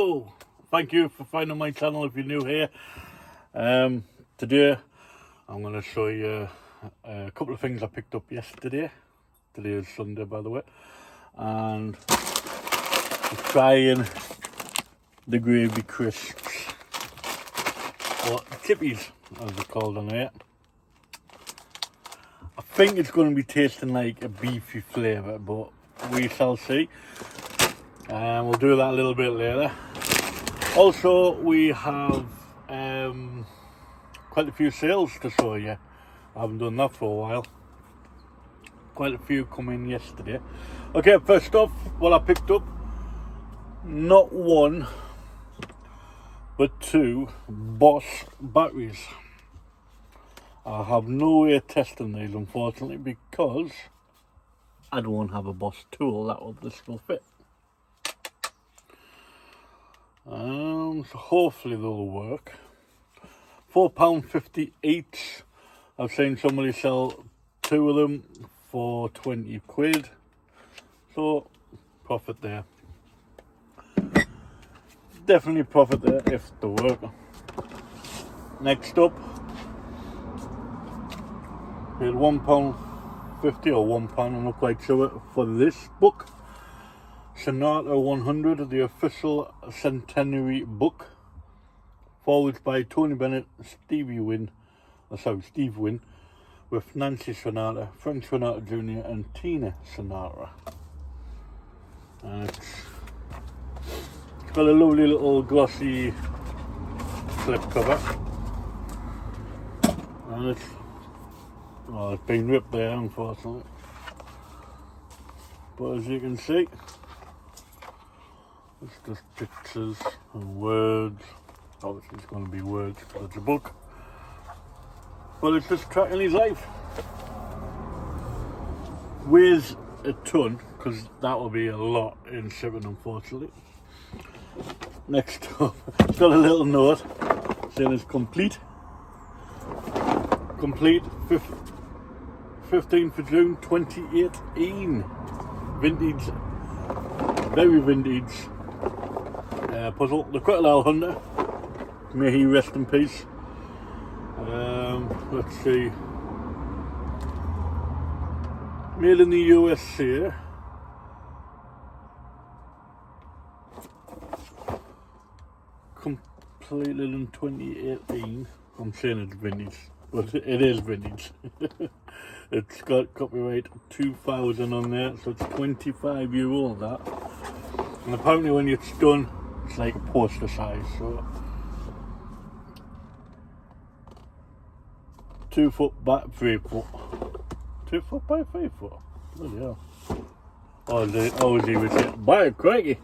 Hello! Thank you for finding my channel if you're new here. Today I'm going to show you a couple of things I picked up yesterday. Today is Sunday, by the way. And I'm trying the gravy crisps, or chippies as they're called on here. I think it's going to be tasting like a beefy flavour, but we shall see. And we'll do that a little bit later. Also, we have quite a few sales to show you. I haven't done that for a while. Quite a few come in yesterday. Okay, first off, what I picked up, not one, but two Bosch batteries. I have no way of testing these, unfortunately, because I don't have a Bosch tool that this will fit. So hopefully they'll work. £4.50 each. I've seen somebody sell two of them for 20 quid. So profit there. Definitely profit there if they work. Next up, paid £1.50 or £1, I'm not quite sure, for this book. Sonata 100, the official centenary book, forwards by Tony Bennett, Steve Wynn, with Nancy Sonata, Frank Sonata Jr. and Tina Sonata. And it's got a lovely little glossy slip cover, and it's been ripped there, unfortunately. But as you can see, it's just pictures and words. Obviously it's going to be words because it's a book. But it's just tracking his life. Weighs a ton, because that will be a lot in shipping, unfortunately. Next up, it's got a little note saying it's complete. Complete 15th of June 2018. Vintage, very vintage. Puzzle, the Crocodile Hunter, may he rest in peace. Let's see, made in the USA, completed in 2018. I'm saying it's vintage, but it is vintage. It's got copyright 2000 on there, so it's 25-year old that. And apparently when it's done, it's like a poster size, so 2 foot by 3 foot. 2 foot by 3 foot. Bloody hell. Oh, he was hit by a crikey.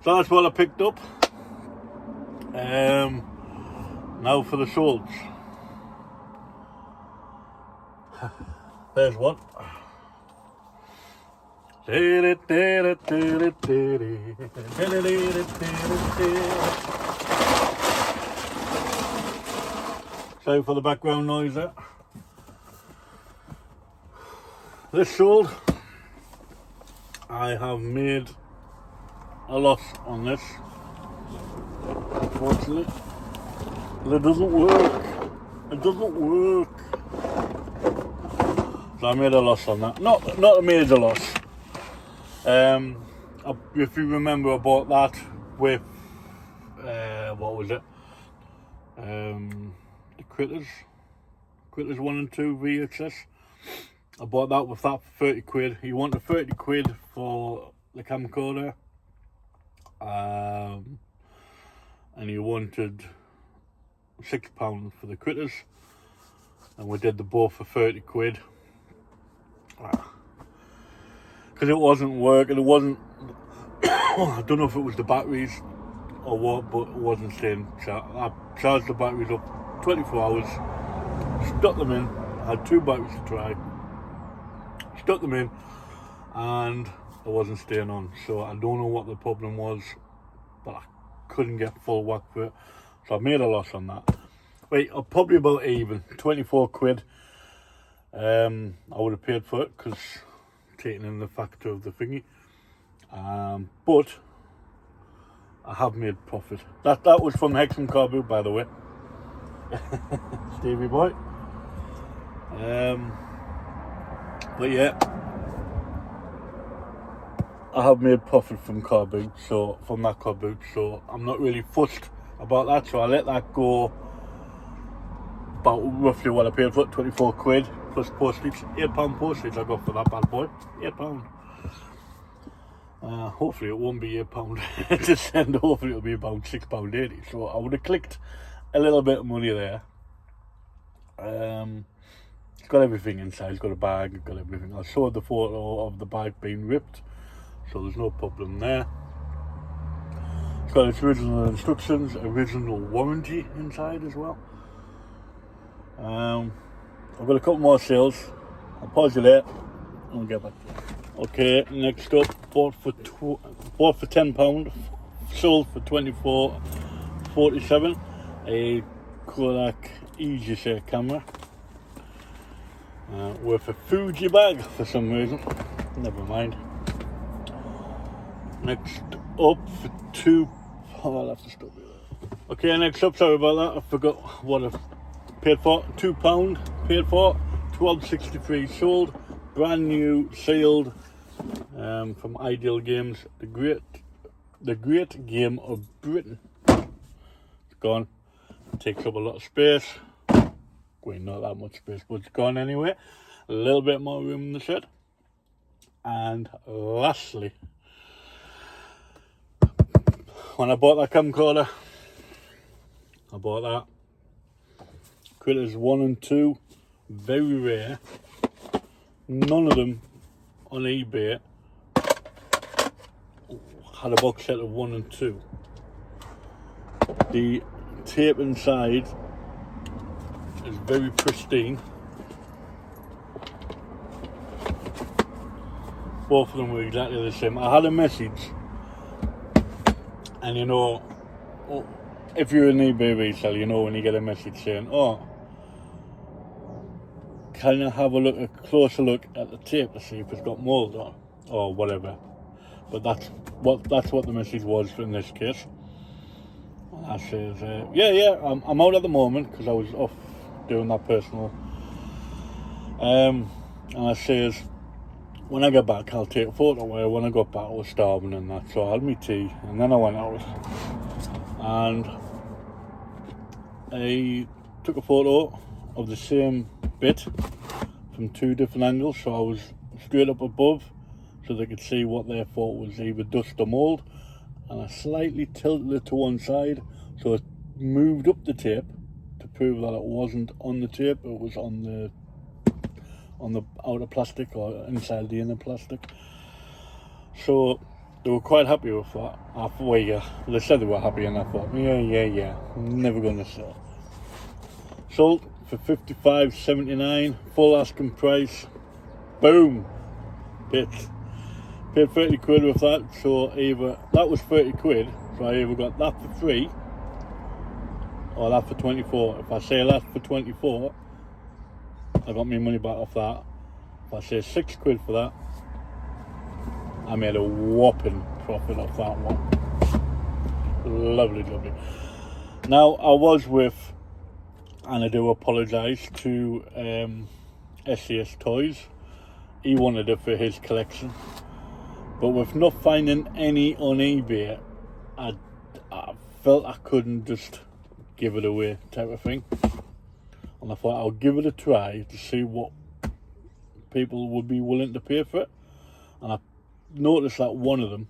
So that's what I picked up. Now for the salts. There's one. So for the background noise there. This sold, I have made a loss on this, unfortunately. It doesn't work. It doesn't work. So I made a loss on that. Not a major loss. If you remember, I bought that with what was it? The Critters 1 and 2 VHS. I bought that with that for 30 quid. You wanted 30 quid for the camcorder, and you wanted £6 for the Critters, and we did the both for 30 quid. Because it wasn't working, it wasn't, I don't know if it was the batteries or what, but it wasn't staying charged. I charged the batteries up 24 hours, stuck them in, I had 2 batteries to try, stuck them in, and I wasn't staying on. So I don't know what the problem was, but I couldn't get full whack for it. So I made a loss on that. Wait, I'm probably about even, 24 quid. I would have paid for it, because taking in the factor of the thingy. But I have made profit. That was from Hexham Car Boot, by the way. Stevie boy. But yeah, I have made profit from that car boot, so I'm not really fussed about that, so I let that go. About roughly what I paid for it, 24 quid plus postage, £8 postage I got for that bad boy, £8. Hopefully it won't be £8 to send, hopefully it'll be about £6.80, so I would have clicked a little bit of money there. It's got everything inside, it's got a bag, it's got everything. I showed the photo of the bag being ripped, so there's no problem there. It's got its original instructions, original warranty inside as well. I've got a couple more sales. I'll pause you there and we'll get back to it. Okay, next up, bought for £10, sold for £24.47. A Kodak EasyShare camera. Worth a Fuji bag for some reason. Never mind. Next up for I'll have to stop you there. Okay, next up, sorry about that, I forgot what I paid for. £2 paid for, £12.63 sold, brand new, sealed, from Ideal Games, the great game of Britain. It's gone. It takes up a lot of space. Well, not that much space, but it's gone anyway. A little bit more room in the shed. And lastly, when I bought that camcorder, I bought that. Critters 1 and 2, very rare. None of them on eBay had a box set of 1 and 2. The tape inside is very pristine. Both of them were exactly the same. I had a message, and you know, if you're an eBay reseller, you know when you get a message saying, "Oh, can I have a closer look at the tape to see if it's got mould on," or whatever. But that's what the message was in this case. And I says, yeah, I'm out at the moment because I was off doing that personal. And I says, when I get back, I'll take a photo. Where when I got back, I was starving and that, so I had my tea, and then I went out, and I took a photo of the same bit from 2 different angles, so I was straight up above so they could see what they thought was either dust or mould, and I slightly tilted it to one side so it moved up the tape to prove that it wasn't on the tape, it was on the outer plastic or inside the inner plastic. So they were quite happy with that. I thought, well, yeah, they said they were happy, and I thought, yeah, never gonna sell. Sold for $55.79, full asking price. Boom. Paid 30 quid with that, so either that was 30 quid, so I either got that for free or that for 24. If I say that for 24, I got my money back off that. If I say 6 quid for that, I made a whopping profit off that one. Lovely. Now, I was with, and I do apologise to SCS Toys. He wanted it for his collection, but with not finding any on eBay, I felt I couldn't just give it away type of thing, and I thought I'll give it a try to see what people would be willing to pay for it. And I noticed that one of them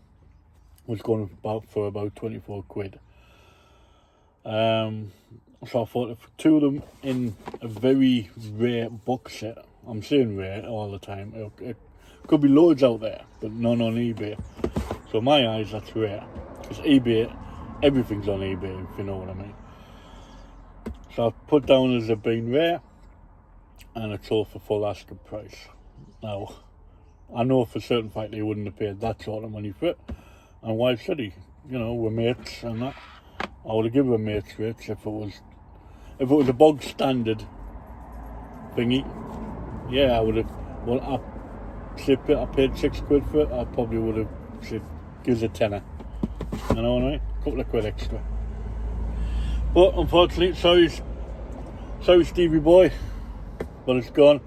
was going for about 24 quid. So I thought if 2 of them in a very rare box set, I'm saying rare all the time, it could be loads out there, but none on eBay. So in my eyes, that's rare. Because eBay, everything's on eBay, if you know what I mean. So I've put down as it being rare, and it's all for full asking price. Now, I know for certain fact he wouldn't have paid that sort of money for it, and why should he? You know, we're mates and that. I would have given him mates rates if it was a bog standard thingy. Yeah, I would have. Well, I paid 6 quid for it. I probably would have said, give us a tenner. You know what I mean? couple of quid extra. But unfortunately, sorry Stevie boy, but it's gone.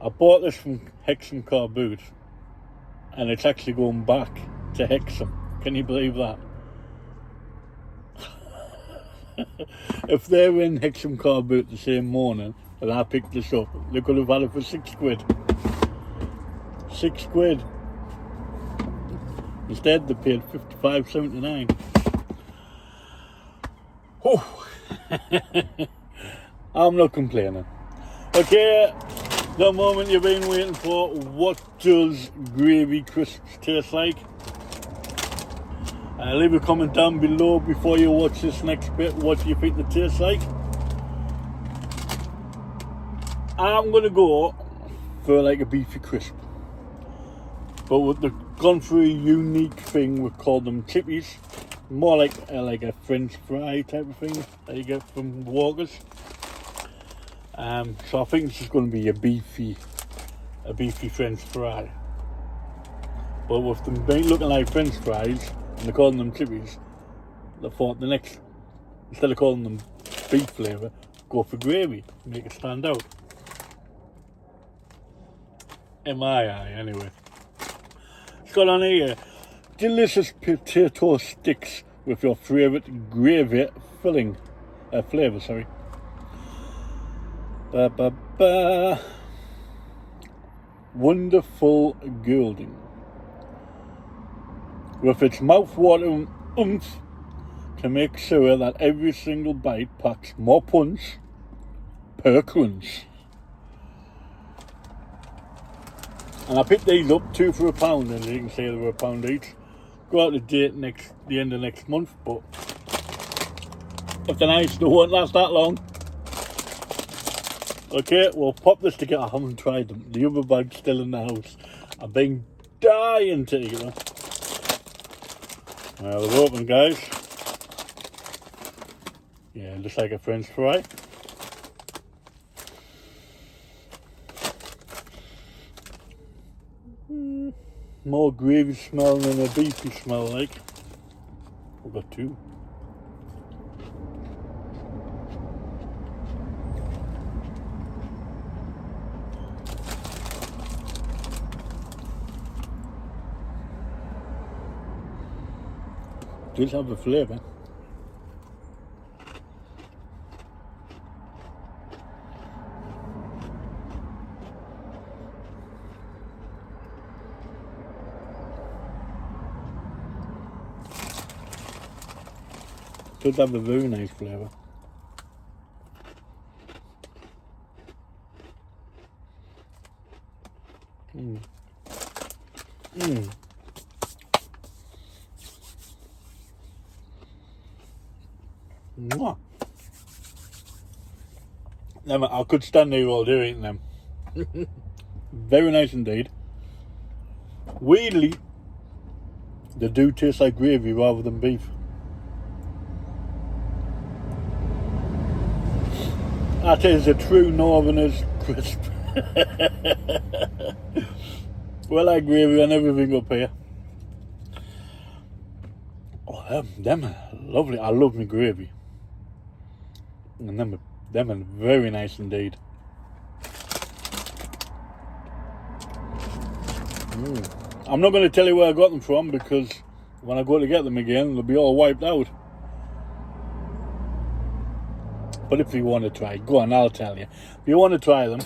I bought this from Hexham Car Boot, and it's actually going back to Hexham. Can you believe that? If they were in Hexham Car Boot the same morning that I picked this up, they could have had it for £6. £6. Instead, they paid £55.79. Oh, I'm not complaining. Okay, the moment you've been waiting for, what does gravy crisps taste like? Leave a comment down below before you watch this next bit. What do you think it tastes like? I'm going to go for like a beefy crisp. But we've gone for a unique thing. We call them chippies. More like a French fry type of thing that you get from Walkers. So I think this is going to be a beefy French fry. But with them looking like French fries, and they're calling them chippies, I thought instead of calling them beef flavour, go for gravy, make it stand out. In my eye, anyway. It's got on here, delicious potato sticks with your favourite gravy flavour, sorry. Wonderful Goulding. With its mouth-watering oomph to make sure that every single bite packs more punch per crunch. And I picked these up, 2 for £1, as you can see they were £1 each. Go out the date the end of next month, but if they're nice, they won't last that long. Okay, we'll pop this together. I haven't tried them. The other bag's still in the house. I've been dying to eat them. Well, they're open, guys. Yeah, just like a French fry. More gravy smell than a beefy smell like. We've got 2. Does have a flavour. Does have a very nice flavour. Mwah. I could stand there all day eating them. Very nice indeed. Weirdly, they do taste like gravy rather than beef. That is a true Northerner's crisp. Well, I like gravy and everything up here. Oh, them are lovely. I love me gravy. And them are very nice indeed. I'm not going to tell you where I got them from, because when I go to get them again, they'll be all wiped out. But if you want to try, go on, I'll tell you. If you want to try them,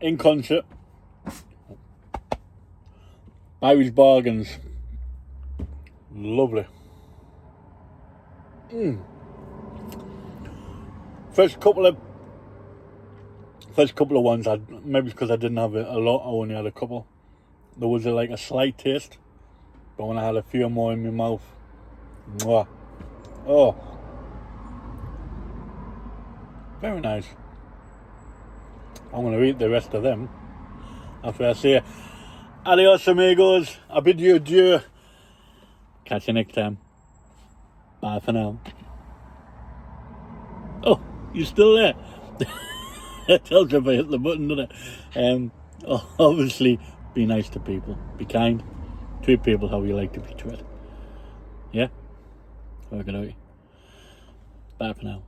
in concert, Irish Bargains, lovely. First couple of ones, maybe because I didn't have a lot, I only had a couple. There was like a slight taste, but when I had a few more in my mouth, mwah. Oh, very nice. I'm going to eat the rest of them after I say adios amigos. I bid you adieu. Catch you next time. Bye for now. Oh, you're still there. It tells you if I hit the button, doesn't it? Obviously, be nice to people. Be kind. Treat people how you like to be treated. Yeah? Okay. Bye for now.